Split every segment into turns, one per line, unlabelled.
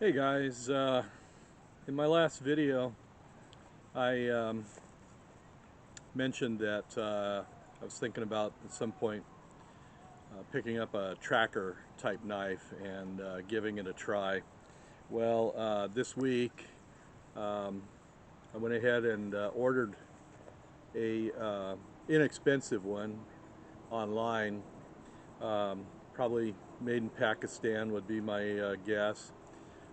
Hey guys, in my last video I mentioned that I was thinking about at some point picking up a tracker type knife and giving it a try. Well, this week I went ahead and ordered a inexpensive one online, probably made in Pakistan would be my guess.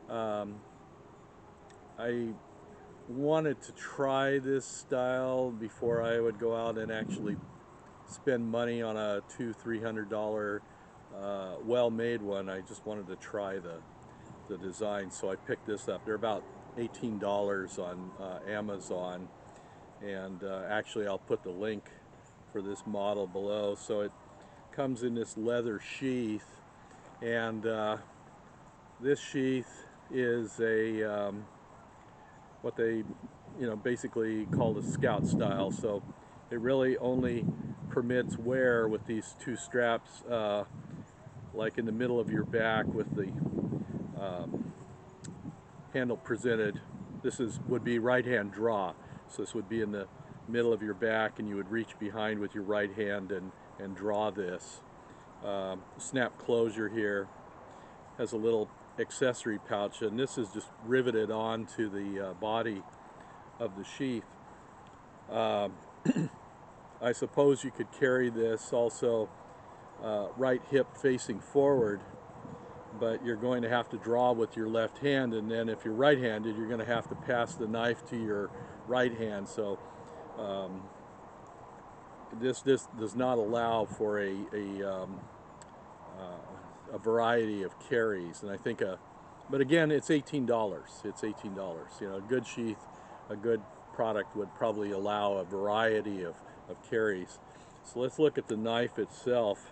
Um, I wanted to try this style before I would go out and actually spend money on a $200–300 well-made one. I just wanted to try the design, so I picked this up. They're about $18 on Amazon, and actually I'll put the link for this model below. So it comes in this leather sheath, and this sheath is a what they basically call the scout style. So it really only permits wear with these two straps, like in the middle of your back with the handle presented. This would be right hand draw, so this would be in the middle of your back, and you would reach behind with your right hand and draw this. Snap closure here has a little accessory pouch, and this is just riveted onto the body of the sheath. I suppose you could carry this also right hip facing forward, but you're going to have to draw with your left hand, and then if you're right-handed, you're going to have to pass the knife to your right hand. So this does not allow for a variety of carries, and I think but again, it's $18. It's $18. A good sheath, a good product would probably allow a variety of carries. So let's look at the knife itself.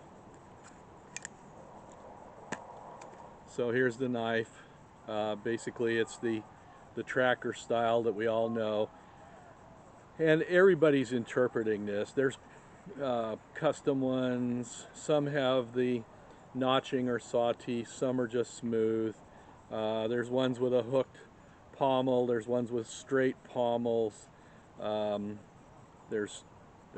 So here's the knife. Basically, it's the tracker style that we all know, and everybody's interpreting this. There's custom ones. Some have the notching or saw teeth. Some are just smooth. There's ones with a hooked pommel. There's ones with straight pommels. There's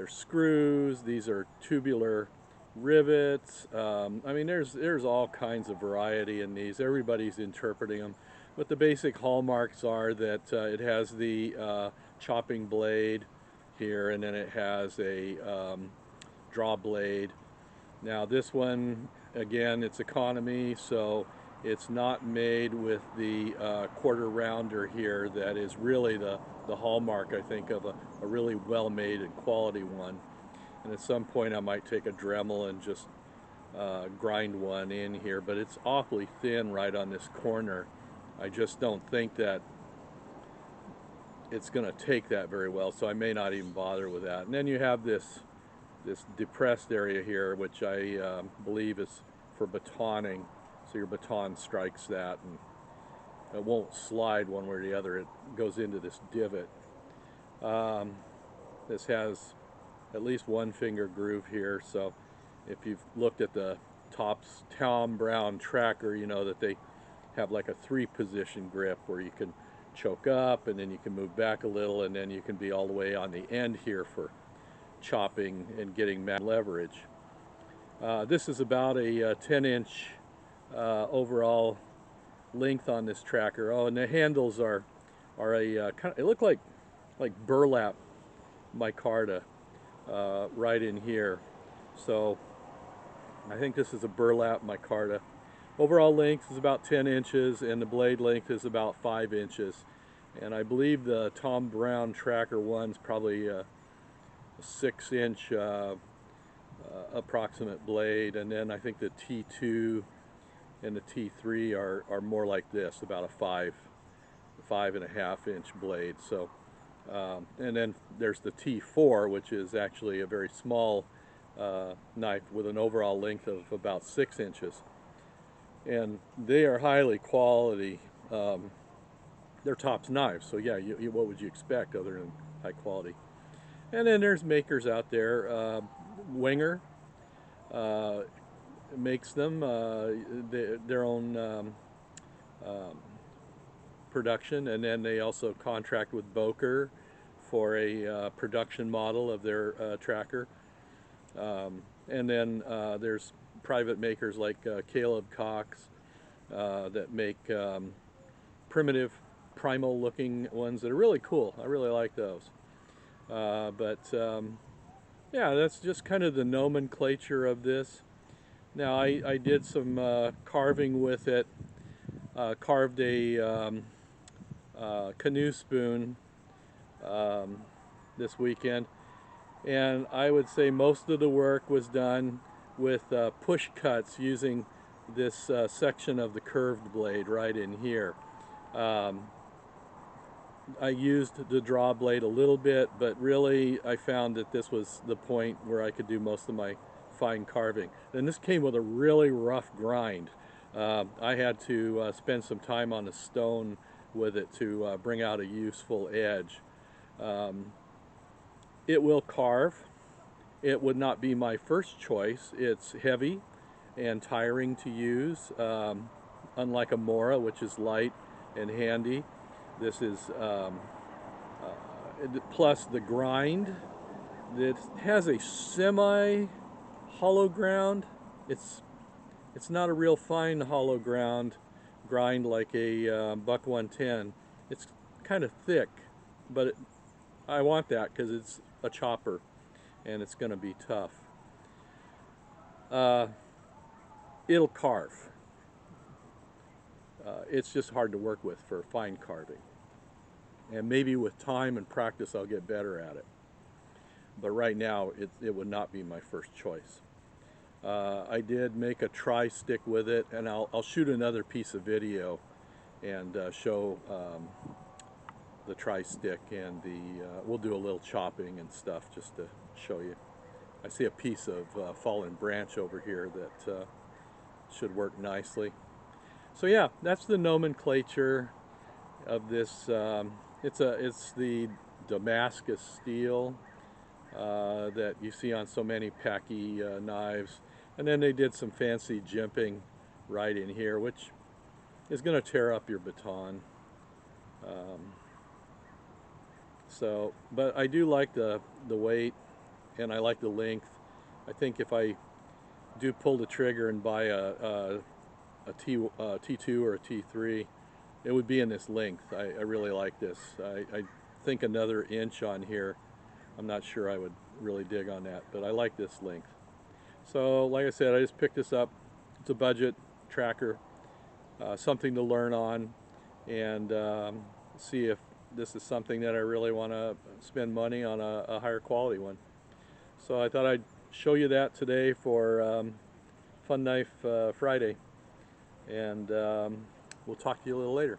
screws. These are tubular rivets. I mean, there's all kinds of variety in these. Everybody's interpreting them, but the basic hallmarks are that it has the chopping blade here, and then it has a draw blade. Now this one, again, it's economy, so it's not made with the quarter rounder here. That is really the hallmark, I think, of a really well-made and quality one. And at some point I might take a Dremel and just grind one in here, but it's awfully thin right on this corner. I just don't think that it's going to take that very well, so I may not even bother with that. And then you have this depressed area here, which I believe is for batoning, so your baton strikes that and it won't slide one way or the other. It goes into this divot. This has at least one finger groove here, so if you've looked at the Tom Brown tracker, you know that they have like a 3-position grip where you can choke up and then you can move back a little, and then you can be all the way on the end here for chopping and getting leverage. This is about a 10-inch overall length on this tracker. Oh, and the handles are a kind of, it look like burlap micarta right in here. So I think this is a burlap micarta. Overall length is about 10 inches, and the blade length is about 5 inches. And I believe the Tom Brown tracker one's probably a 6-inch approximate blade, and then I think the T2 and the T3 are more like this, about a 5.5-inch blade. So and then there's the T4, which is actually a very small knife with an overall length of about 6 inches. And they are highly quality. They're Tops knives, so yeah, what would you expect other than high quality? And then there's makers out there. Winger makes them, their own production, and then they also contract with Boker for a production model of their tracker. And then there's private makers like Caleb Cox that make primitive, primal looking ones that are really cool. I really like those. Yeah, that's just kind of the nomenclature of this. Now I did some carving with it. Carved a canoe spoon this weekend, and I would say most of the work was done with push cuts using this section of the curved blade right in here. I used the draw blade a little bit, but really I found that this was the point where I could do most of my fine carving. And this came with a really rough grind. I had to spend some time on the stone with it to bring out a useful edge. It will carve. It would not be my first choice. It's heavy and tiring to use, unlike a Mora, which is light and handy. This is plus the grind. It has a semi-hollow ground. It's not a real fine hollow grind like a Buck 110. It's kind of thick, but I want that because it's a chopper and it's going to be tough. It'll carve. It's just hard to work with for fine carving. And maybe with time and practice I'll get better at it. But right now it would not be my first choice. I did make a tri-stick with it, and I'll shoot another piece of video and show the tri-stick, and we'll do a little chopping and stuff just to show you. I see a piece of fallen branch over here that should work nicely. So yeah, that's the nomenclature of this. It's the Damascus steel that you see on so many Packy knives, and then they did some fancy jimping right in here, which is going to tear up your baton. But I do like the weight, and I like the length. I think if I do pull the trigger and buy a T2 or a T3, it would be in this length. I really like this. I think another inch on here, I'm not sure I would really dig on that, but I like this length. So like I said, I just picked this up. It's a budget tracker, something to learn on, and see if this is something that I really want to spend money on a higher quality one. So I thought I'd show you that today for Fun Knife Friday, and we'll talk to you a little later.